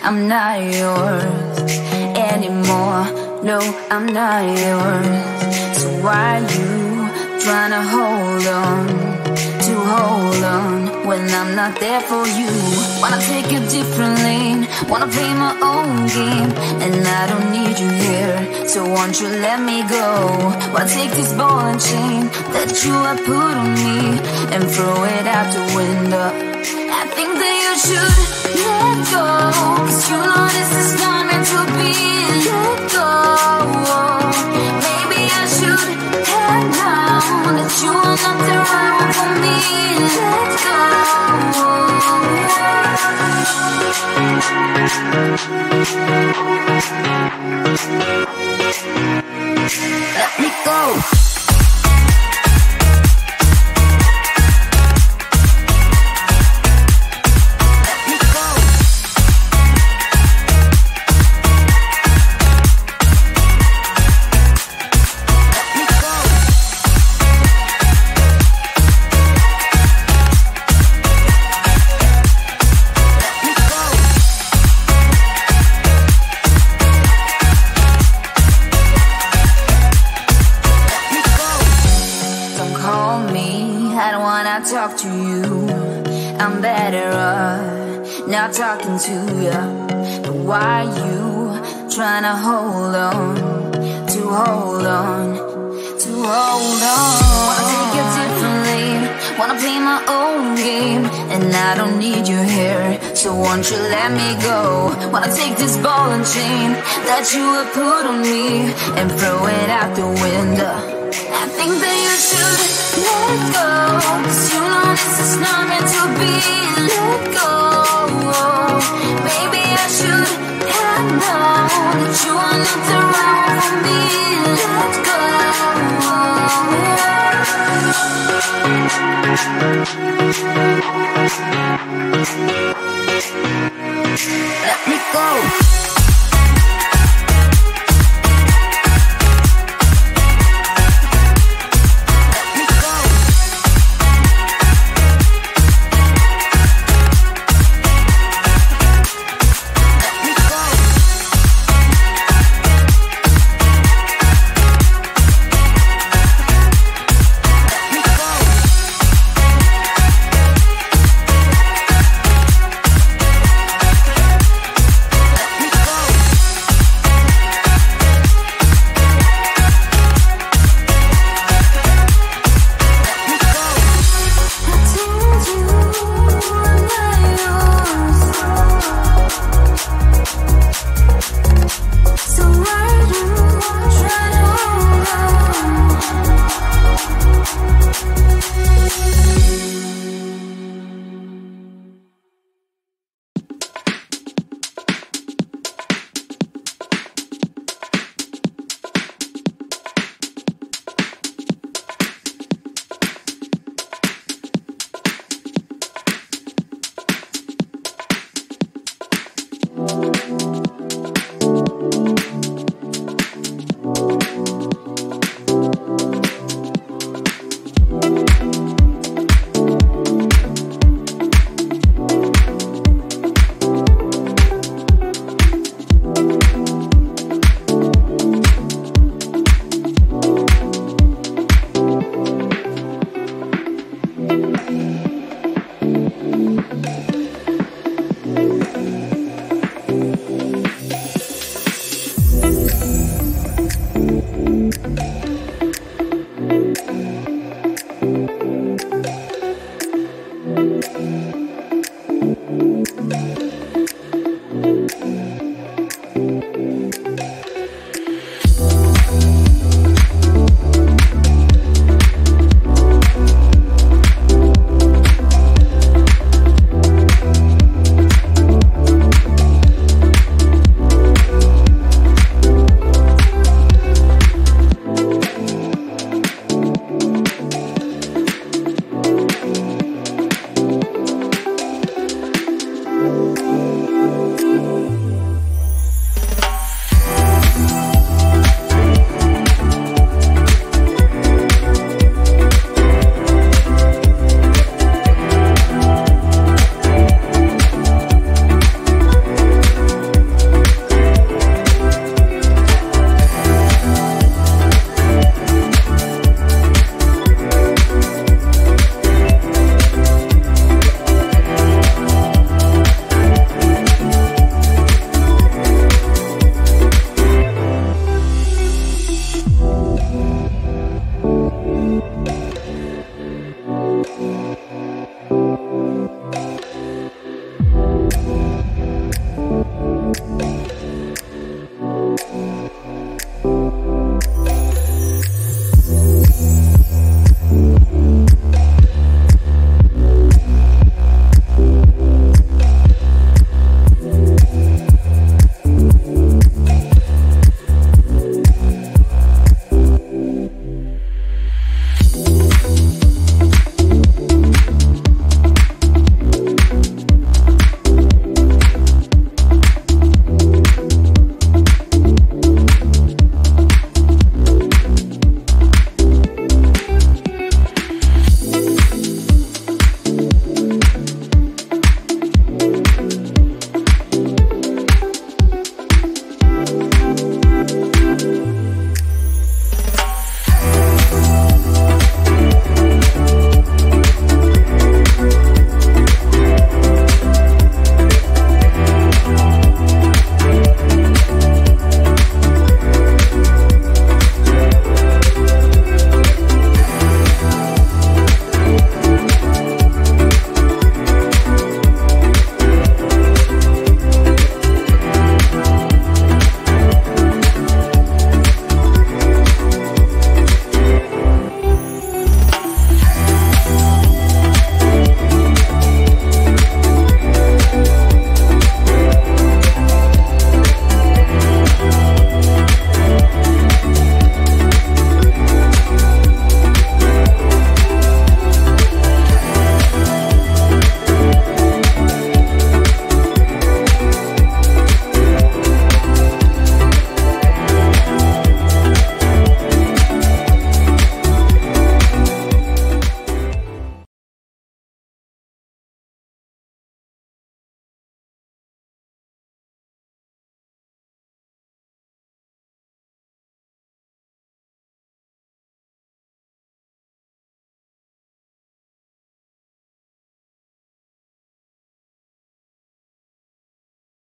I'm not yours anymore. No, I'm not yours. So why you tryna hold on when I'm not there for you? Wanna take a different lane, wanna play my own game, and I don't need you here, so won't you let me go? Wanna take this ball and chain that you have put on me and throw it out the window. I think that you should let go, 'cause you know this is not meant to be. Let go. Maybe I should head down, that you are not the right one for me. Let go. Let me go. Talk to you, I'm better off not talking to you. But why you tryna hold on? Wanna take a different lane, wanna play my own game, and I don't need you here, so won't you let me go? Wanna take this ball and chain that you have put on me and throw it out the window. I think that you should let go, 'cause you know this is not meant to be. Let go. Maybe I should